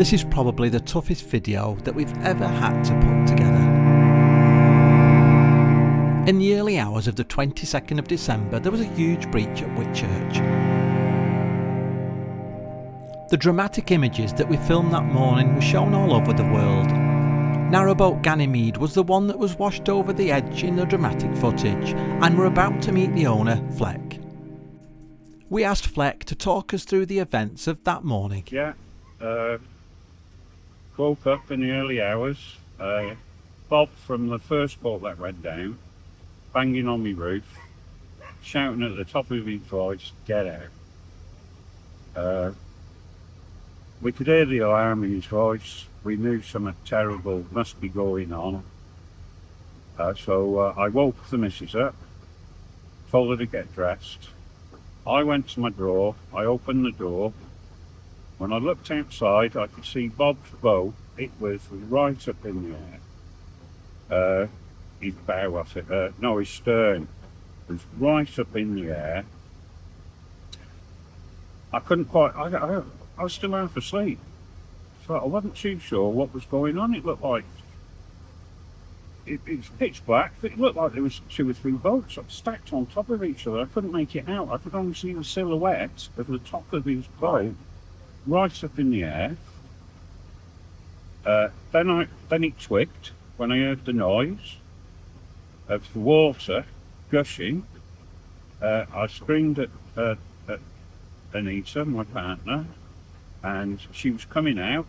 This is probably the toughest video that we've ever had to put together. In the early hours of the 22nd of December, there was a huge breach at Whitchurch. The dramatic images that we filmed that morning were shown all over the world. Narrowboat Ganymede was the one that was washed over the edge in the dramatic footage, and we're about to meet the owner, Flek. We asked Flek to talk us through the events of that morning. Yeah, woke up in the early hours. Bob from the first boat that went down, banging on my roof, shouting at the top of his voice, "Get out." We could hear the alarm in his voice. We knew something terrible must be going on. So I woke the missus up, told her to get dressed. I went to my drawer, I opened the door. When I looked outside, I could see Bob's boat. It was right up in the air. His bow off it, his stern was right up in the air. I couldn't quite, I was still half asleep. So I wasn't too sure what was going on. It looked like, it was pitch black, but it looked like there was 2 or 3 boats stacked on top of each other. I couldn't make it out. I could only see the silhouette of the top of his boat right up in the air. Then it twigged when I heard the noise of the water gushing. I screamed at Anita, my partner, and she was coming out.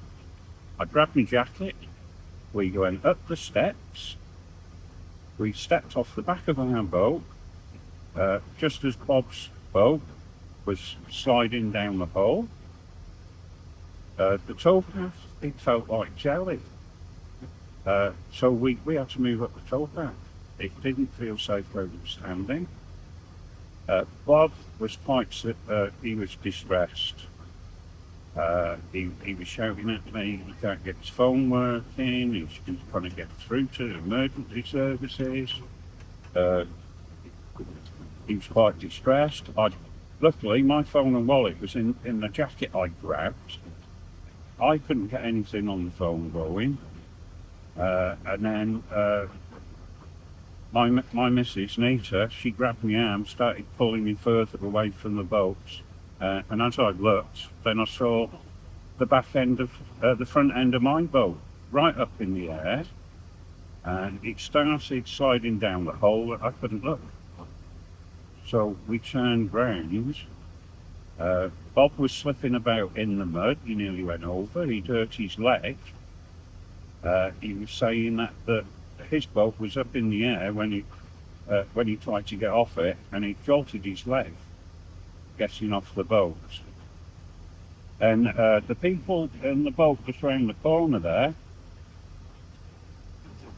I grabbed my jacket. We went up the steps. We stepped off the back of our boat just as Bob's boat was sliding down the hole. The towpath, it felt like jelly. So we had to move up the towpath. It didn't feel safe where we were standing. Bob was he was distressed. He was shouting at me, he can't get his phone working, he's trying to get through to the emergency services. He was quite distressed. Luckily, my phone and wallet was in the jacket I grabbed. I couldn't get anything on the phone going. And then my missus, Anita, she grabbed my arm, started pulling me further away from the boats. And as I looked, then I saw the back end of the front end of my boat right up in the air, and it started sliding down the hole that I couldn't look. So we turned round. Bob was slipping about in the mud. He nearly went over. He'd hurt his leg. He was saying that his boat was up in the air when he tried to get off it, and he jolted his leg getting off the boat. And the people in the boat just round the corner there,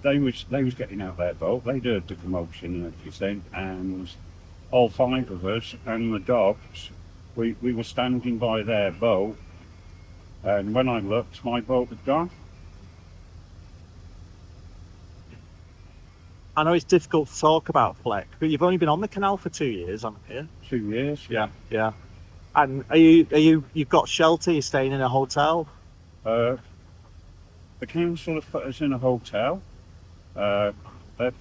they was getting out their boat. They'd heard the commotion and everything, and all 5 of us and the dogs, we were standing by their boat, and when I looked, my boat had gone. I know it's difficult to talk about Flek, but you've only been on the canal for 2 years, haven't you? 2 years, yeah. Yeah. And you've got shelter, you're staying in a hotel? The council have put us in a hotel. They're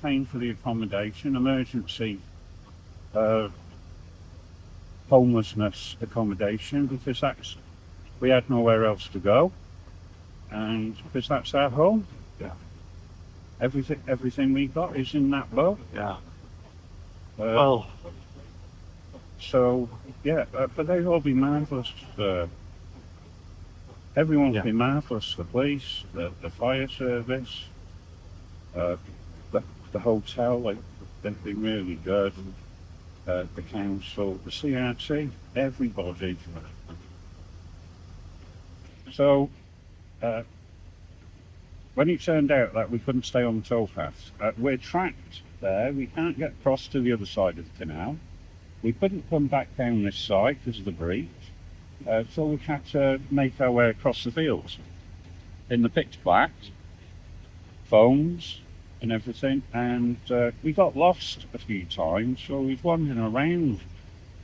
paying for the accommodation, emergency homelessness accommodation, because we had nowhere else to go, and because that's our home. Yeah. Everything we got is in that boat. Yeah. Well. So yeah, but they've all been marvellous. Everyone's been marvellous. The police, the fire service, the hotel. They've been really good. The council, the CRT, everybody. So. When it turned out that we couldn't stay on the towpath, we're trapped there. We can't get across to the other side of the canal. We couldn't come back down this side because of the breach. So we had to make our way across the fields in the pitch black, phones and everything. And we got lost a few times, so we was wandering around.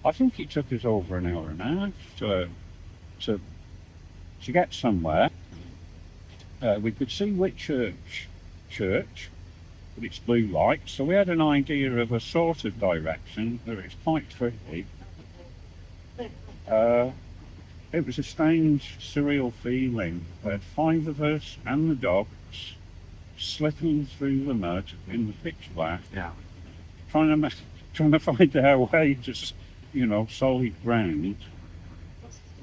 I think it took us over an hour and a half to get somewhere. we could see Whitchurch Church with its blue light, so we had an idea of a sort of direction, but it's quite tricky. It was a strange, surreal feeling. We had 5 of us and the dogs slipping through the mud in the pitch black, trying to find our way to, solid ground.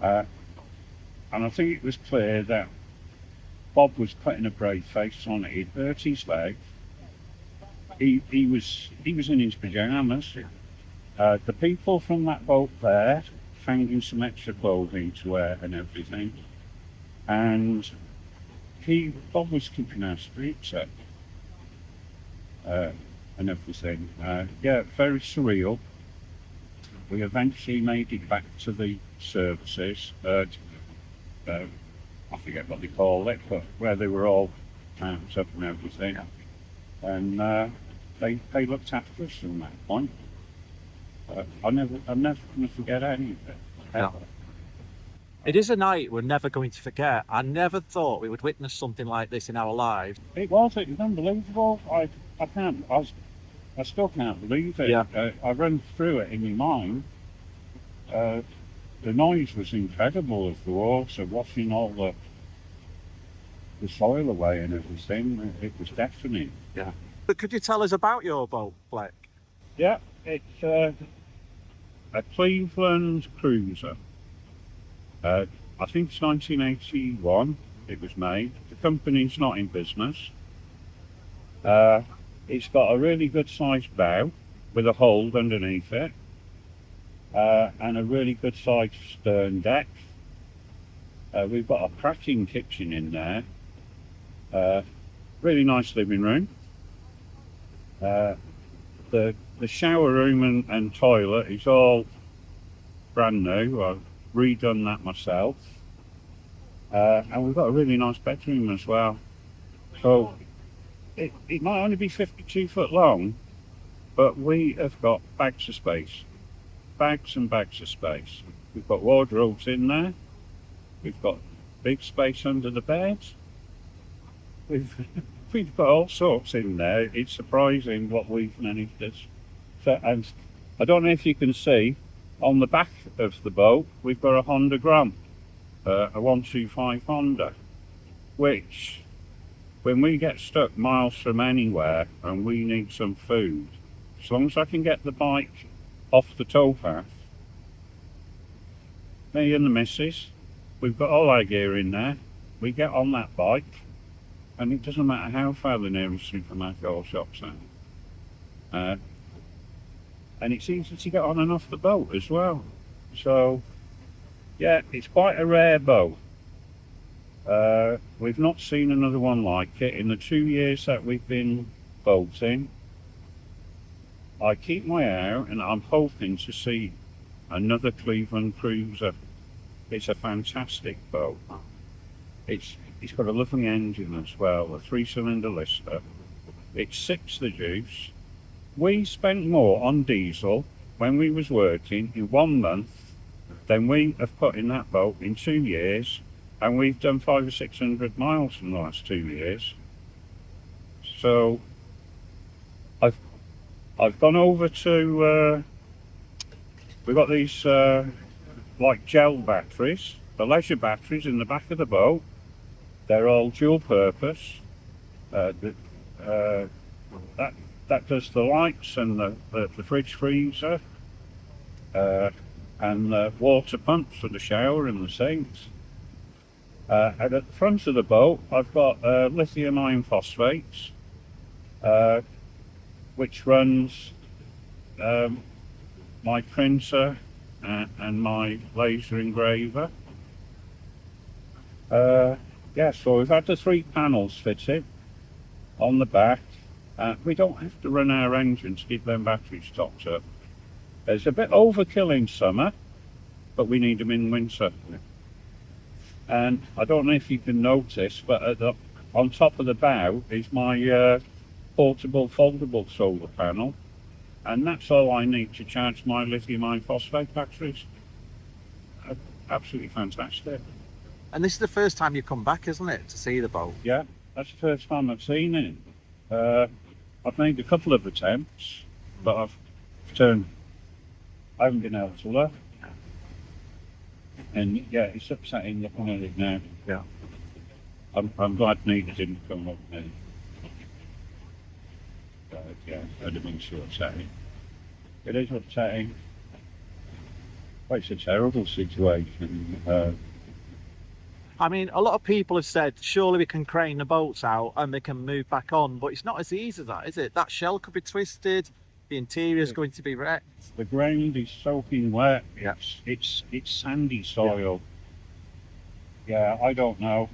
And I think it was clear that Bob was putting a brave face on it. He'd hurt his leg. He was in his pajamas. The people from that boat there found him some extra clothing to wear and everything. And Bob was keeping our spirits up and everything. Very surreal. We eventually made it back to the services. I forget what they call it, but where they were all amped up and everything. And they looked after us from that point. I'm never going to forget any of it. No. It is a night we're never going to forget. I never thought we would witness something like this in our lives. It was unbelievable. I still can't believe it. I run through it in my mind. The noise was incredible of the water washing all the soil away and everything. It was deafening. Yeah. But could you tell us about your boat, Flek? Yeah, it's a Cleveland cruiser. I think it's 1981 it was made. The company's not in business. It's got a really good sized bow with a hold underneath it. And a really good sized stern deck. We've got a cracking kitchen in there. Really nice living room. The shower room and toilet is all brand new. I've redone that myself. And we've got a really nice bedroom as well. So it might only be 52 foot long, but we have got bags of space. Bags and bags of space. We've got wardrobes in there. We've got big space under the bed. We've got all sorts in there. It's surprising what we've managed to. And I don't know if you can see on the back of the boat we've got a Honda Gram, a 125 Honda, which when we get stuck miles from anywhere and we need some food, as long as I can get the bike off the towpath, me and the missus, we've got all our gear in there. We get on that bike, and it doesn't matter how far the nearest supermarket or shops are. And it's easy to get on and off the boat as well. So, yeah, it's quite a rare boat. We've not seen another one like it in the 2 years that we've been boating. I keep my eye out and I'm hoping to see another Cleveland cruiser. It's a fantastic boat. It's got a lovely engine as well, a 3-cylinder Lister. It sips the juice. We spent more on diesel when we was working in 1 month than we have put in that boat in 2 years, and we've done 500 or 600 miles in the last 2 years. So I've gone over to, we've got these like gel batteries, the leisure batteries in the back of the boat. They're all dual purpose. That does the lights and the fridge freezer, and the water pumps for the shower and the sinks. And at the front of the boat I've got lithium iron phosphates, which runs my printer and my laser engraver. So we've had the 3 panels fitted on the back. We don't have to run our engine to keep them batteries topped up. It's a bit overkill in summer, but we need them in winter. And I don't know if you can notice, but on top of the bow is my portable foldable solar panel, and that's all I need to charge my lithium iron phosphate batteries. Absolutely fantastic. And this is the first time you come back, isn't it, to see the boat? Yeah, that's the first time I've seen it. I've made a couple of attempts, but I haven't been able to look. And yeah, it's upsetting looking at it now. Yeah. I'm glad Anita didn't come up with me. Yeah, that'd have been so upsetting. It is upsetting. Well, it's a terrible situation. I mean, a lot of people have said, surely we can crane the boats out and they can move back on, but it's not as easy as that, is it? That shell could be twisted, the interior is going to be wrecked. The ground is soaking wet. Yeah. It's sandy soil. Yeah, I don't know.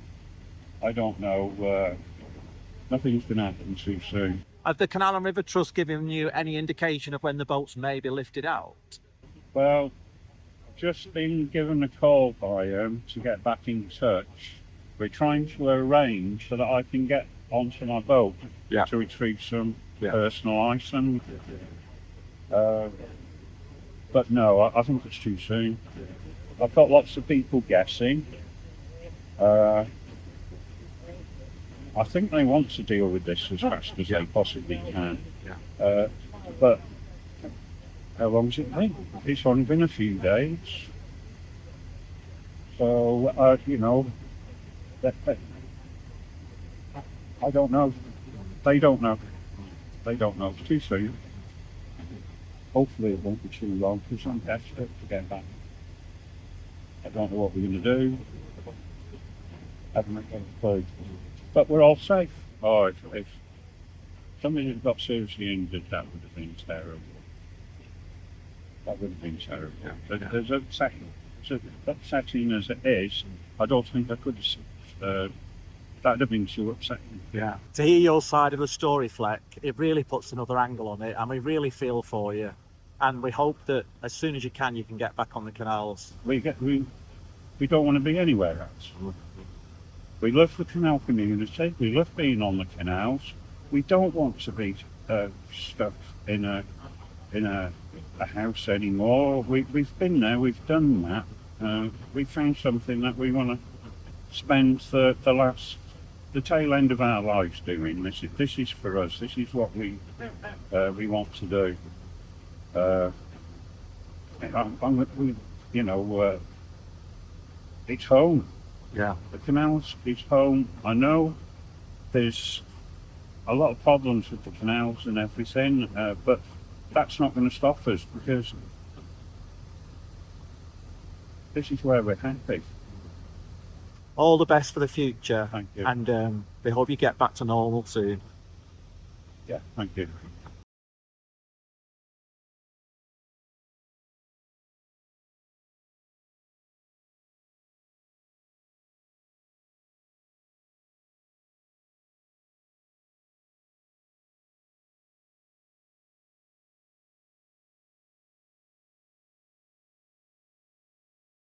Nothing's going to happen too soon. Have the Canal and River Trust given you any indication of when the boats may be lifted out? Well, I've just been given a call by them to get back in touch. We're trying to arrange so that I can get onto my boat to retrieve some personal items. But no, I think it's too soon. I've got lots of people guessing. I think they want to deal with this as fast as they possibly can. But how long's it been? It's only been a few days. So, you know, I don't know. They don't know. It's too soon. Hopefully it won't be too long because I'm desperate to get back. I don't know what we're going to do. I haven't got a clue. But we're all safe. Oh, if somebody had got seriously injured, that would have been terrible. That would have been terrible. But as upsetting as it is, I don't think I could have. That'd have been too upsetting. Yeah. To hear your side of the story, Flek, it really puts another angle on it, and we really feel for you. And we hope that as soon as you can get back on the canals. We don't want to be anywhere else. We love the canal community. We love being on the canals. We don't want to be stuck in a house anymore. We've been there. We've done that. We found something that we want to spend the tail end of our lives doing. This is for us. This is what we want to do. It's home. Yeah. The canals is home. I know there's a lot of problems with the canals and everything, but that's not going to stop us because this is where we're happy. All the best for the future. Thank you. And we hope you get back to normal soon. Yeah, thank you.